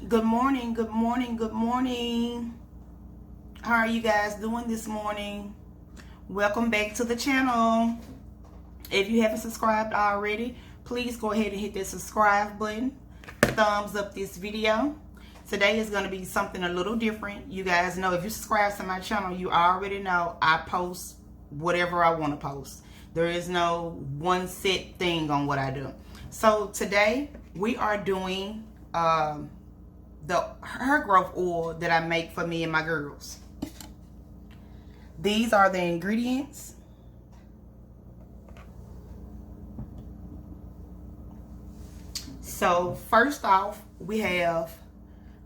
Good morning, good morning, good morning. How are you guys doing this morning? Welcome back to the channel. If you haven't subscribed already, please go ahead and hit that subscribe button. Thumbs up this video. Today is going to be something a little different. You guys know if you subscribe to my channel, you already know I post whatever I want to post. There is no one set thing on what I do. So today we are doing the hair growth oil that I make for me and my girls. These are the ingredients. So first off, we have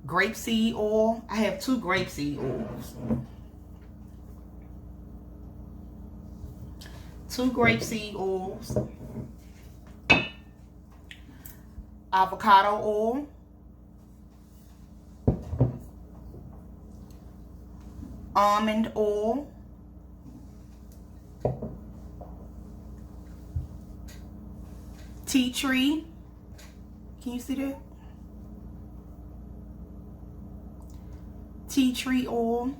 grapeseed oil. I have 2 grapeseed oils. 2 grapeseed oils. Avocado oil. Almond oil. Tea tree. Can you see that? Tea tree oil.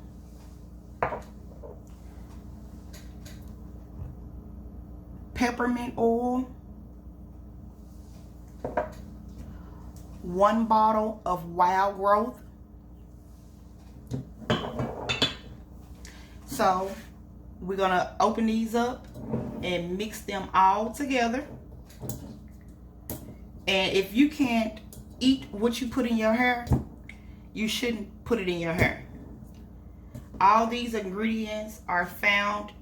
Peppermint oil. 1 bottle of wild growth. So we're gonna open these up and mix them all together. And if you can't eat what you put in your hair, you shouldn't put it in your hair. All these ingredients are found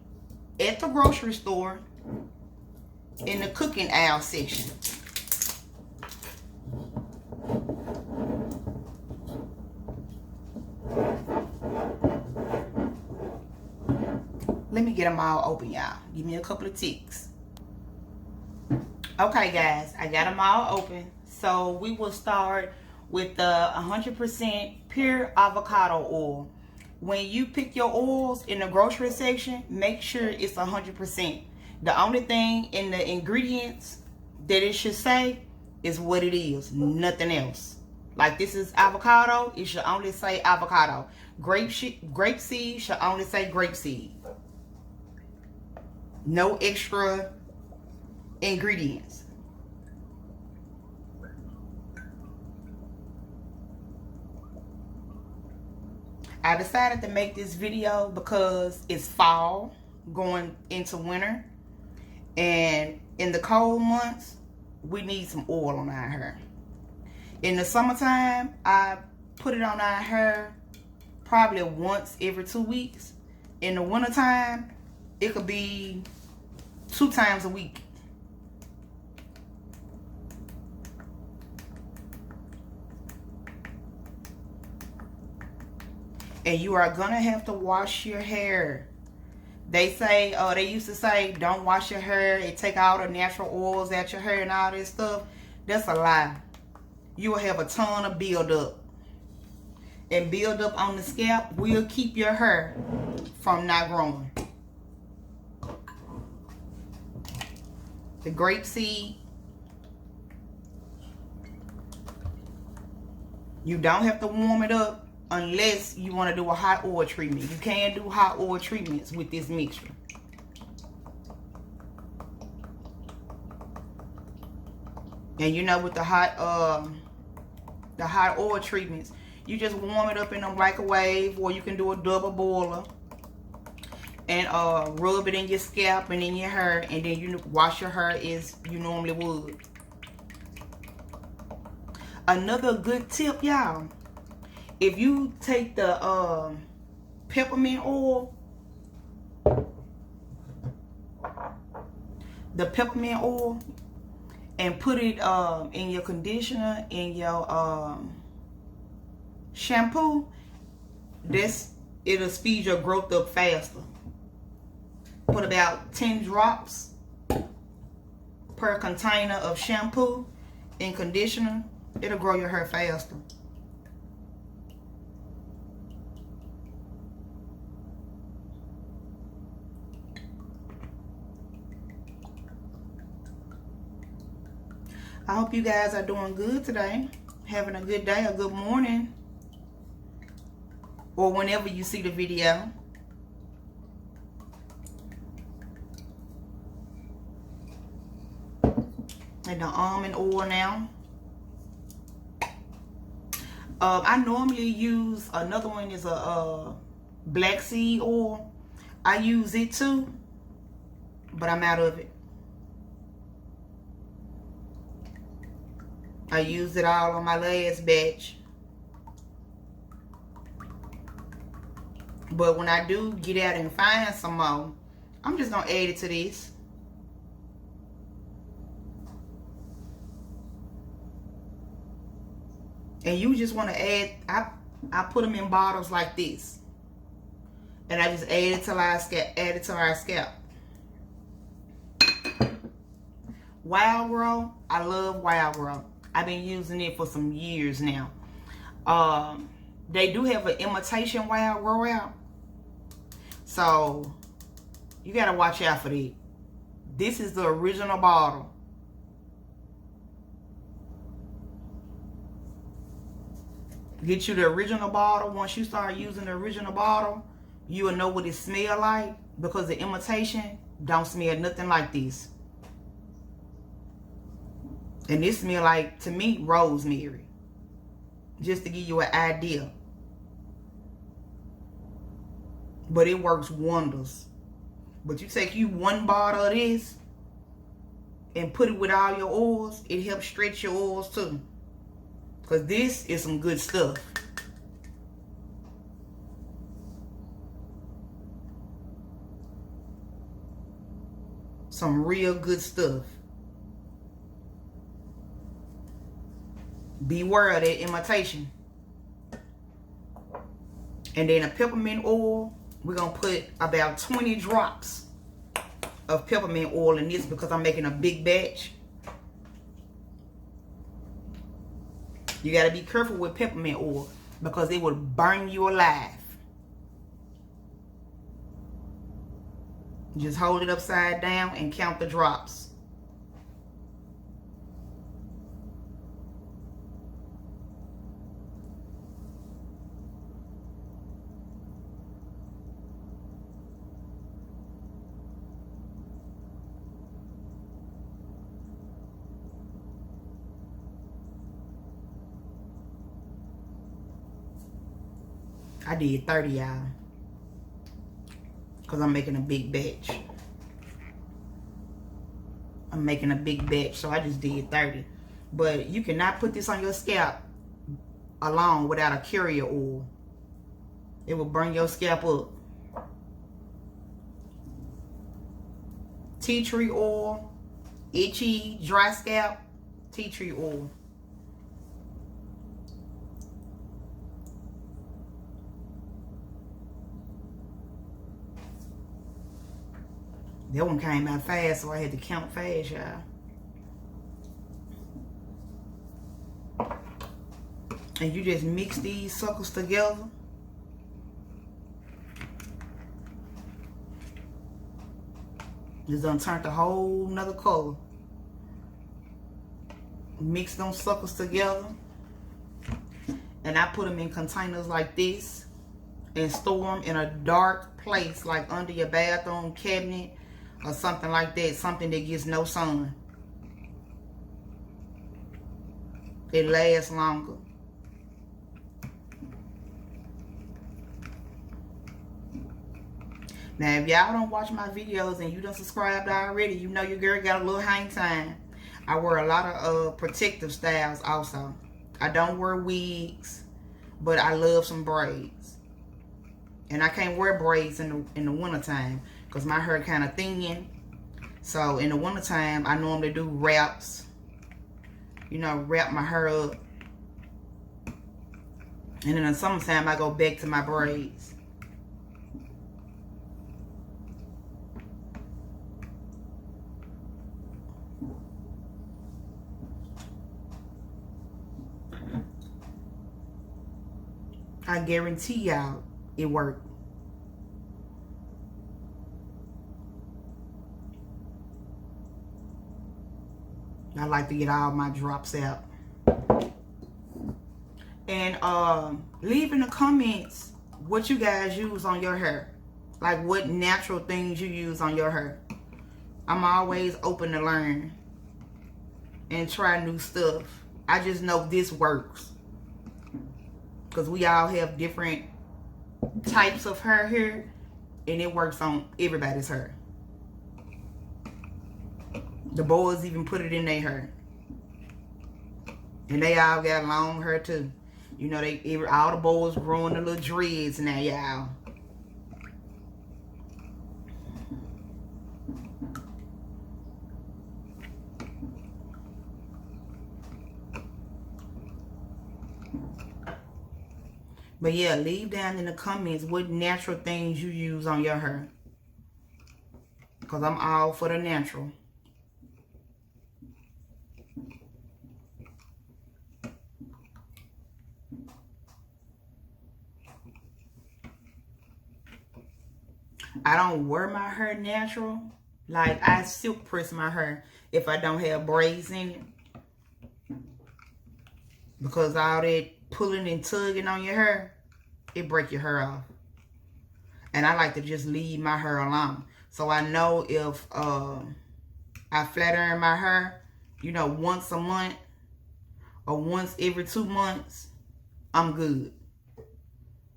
at the grocery store in the cooking aisle section. Let me get them all open, y'all. Give me a couple of ticks. Okay, guys, I got them all open. So we will start with the 100% pure avocado oil. When you pick your oils in the grocery section, make sure it's 100%. The only thing in the ingredients that it should say is what it is, nothing else. Like this is avocado, it should only say avocado. Grapeseed should only say grapeseed. No extra ingredients. I decided to make this video because it's fall going into winter, and in the cold months we need some oil on our hair. In the summertime I put it on our hair probably once every 2 weeks. In the wintertime it could be 2 times a week. And you are gonna have to wash your hair. They say, they used to say, don't wash your hair. It take all the natural oils out your hair and all this stuff. That's a lie. You will have a ton of buildup. And buildup on the scalp will keep your hair from not growing. The grapeseed, you don't have to warm it up unless you want to do a hot oil treatment. You can do hot oil treatments with this mixture. And you know, with the hot oil treatments, you just warm it up in a microwave, or you can do a double boiler and rub it in your scalp and in your hair, and then you wash your hair as you normally would. Another good tip, y'all, if you take the peppermint oil, and put it in your conditioner, in your shampoo, it'll speed your growth up faster. Put about 10 drops per container of shampoo and conditioner. It'll grow your hair faster. I hope you guys are doing good today. having a good day, a good morning, or whenever you see the video. And the almond oil now. I normally use, another one is a black seed oil. I use it too, but I'm out of it. I used it all on my last batch. But when I do get out and find some more, I'm just going to add it to this. And you just want to add, I put them in bottles like this. And I just add it to our scalp. Wild Grow, I love Wild Grow. I've been using it for some years now. They do have an imitation Wild Grow out. So, you got to watch out for that. This is the original bottle. Get you the original bottle. Once you start using the original bottle, you will know what it smells like, because the imitation don't smell nothing like this. And this smells like, to me, rosemary. Just to give you an idea. But it works wonders. But you take you one bottle of this and put it with all your oils, it helps stretch your oils too. Because this is some good stuff. Some real good stuff. Beware of that imitation. And then a peppermint oil. We're going to put about 20 drops of peppermint oil in this because I'm making a big batch. You got to be careful with peppermint oil because it will burn you alive. Just hold it upside down and count the drops. I did 30, y'all, because I'm making a big batch. I'm making a big batch, so I just did 30. But you cannot put this on your scalp alone without a carrier oil. It will burn your scalp up. Tea tree oil, itchy, dry scalp, tea tree oil. That one came out fast, so I had to count fast, y'all. And you just mix these suckers together. Just done turned a whole nother color. Mix them suckers together. And I put them in containers like this. And store them in a dark place, like under your bathroom cabinet. Or something like that. Something that gets no sun. It lasts longer. Now, if y'all don't watch my videos and you done subscribed already, you know your girl got a little hang time. I wear a lot of protective styles also. I don't wear wigs, but I love some braids. And I can't wear braids in the wintertime because my hair kind of thin. So in the wintertime, I normally do wraps. You know, wrap my hair up. And in the summertime, I go back to my braids. I guarantee y'all it worked. I like to get all my drops out. And leave in the comments what you guys use on your hair. Like what natural things you use on your hair. I'm always open to learn and try new stuff. I just know this works. Because we all have different types of hair here. And it works on everybody's hair. The boys even put it in their hair. And they all got long hair too. You know, all the boys growing the little dreads now, y'all. But yeah, leave down in the comments what natural things you use on your hair. Because I'm all for the natural. I don't wear my hair natural. Like, I silk press my hair if I don't have braids in it. Because all that pulling and tugging on your hair, it break your hair off. And I like to just leave my hair alone. So I know if I flat iron my hair, you know, once a month or once every 2 months, I'm good.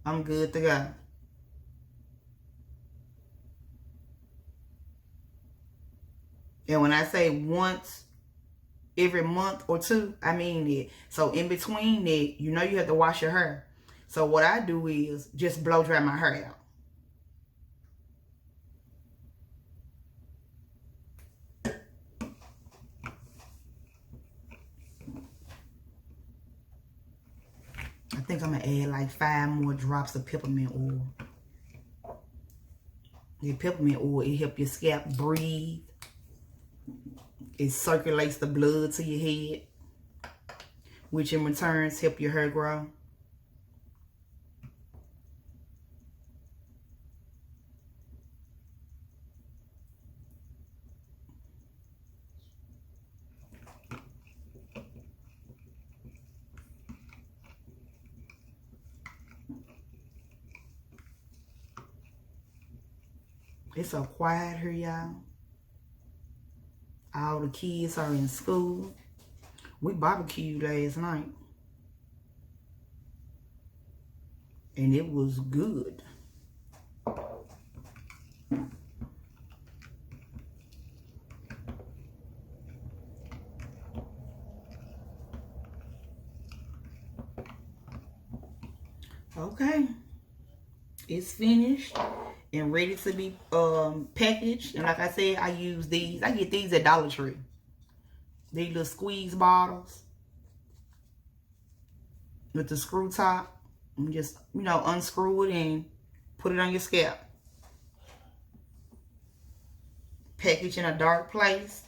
I'm good to go. And when I say once every month or two, I mean it. So in between that, you know you have to wash your hair. So what I do is just blow dry my hair out. I think I'm going to add like 5 more drops of peppermint oil. The peppermint oil, it helps your scalp breathe. It circulates the blood to your head, which in return help your hair grow. It's so quiet here, y'all. All the kids are in school. We barbecued last night. And it was good. Okay. It's finished and ready to be packaged. And like I said, I use these. I get these at Dollar Tree. These little squeeze bottles with the screw top. And just, you know, unscrew it and put it on your scalp. Package in a dark place.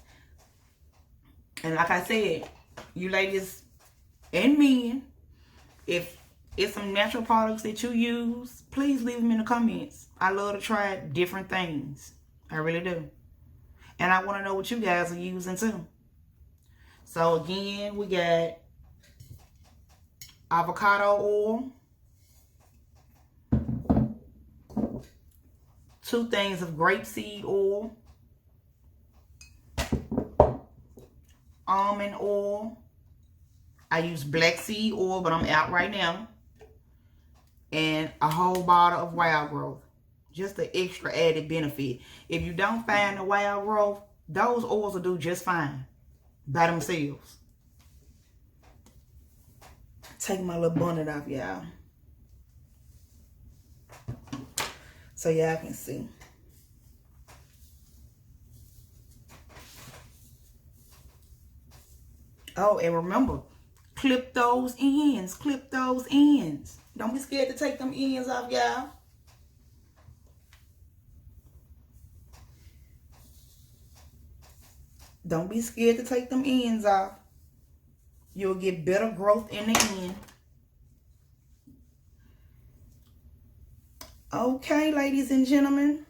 And like I said, you ladies and men, if it's some natural products that you use, please leave them in the comments. I love to try different things. I really do. And I want to know what you guys are using too. So again, we got avocado oil. 2 things of grapeseed oil. Almond oil. I use black seed oil, but I'm out right now. And a whole bottle of wild growth. Just the extra added benefit. If you don't find the wild growth, those oils will do just fine by themselves. Take my little bonnet off, y'all. So y'all can see. Oh, and remember, clip those ends. Clip those ends. Don't be scared to take them ends off, y'all. Don't be scared to take them ends off. You'll get better growth in the end. Okay, ladies and gentlemen,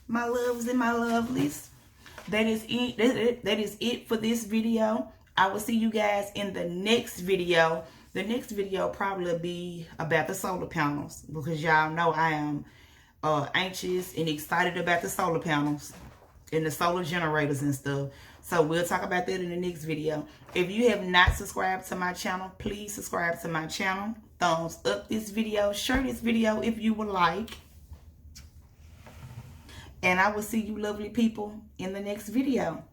my loves and my lovelies, that is it. That is it for this video. I will see you guys in the next video. The next video probably be about the solar panels, because y'all know I am anxious and excited about the solar panels and the solar generators and stuff. So we'll talk about that in the next video. If you have not subscribed to my channel, please subscribe to my channel. Thumbs up this video. Share this video if you would like. And I will see you lovely people in the next video.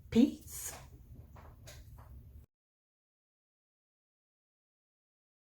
Peace.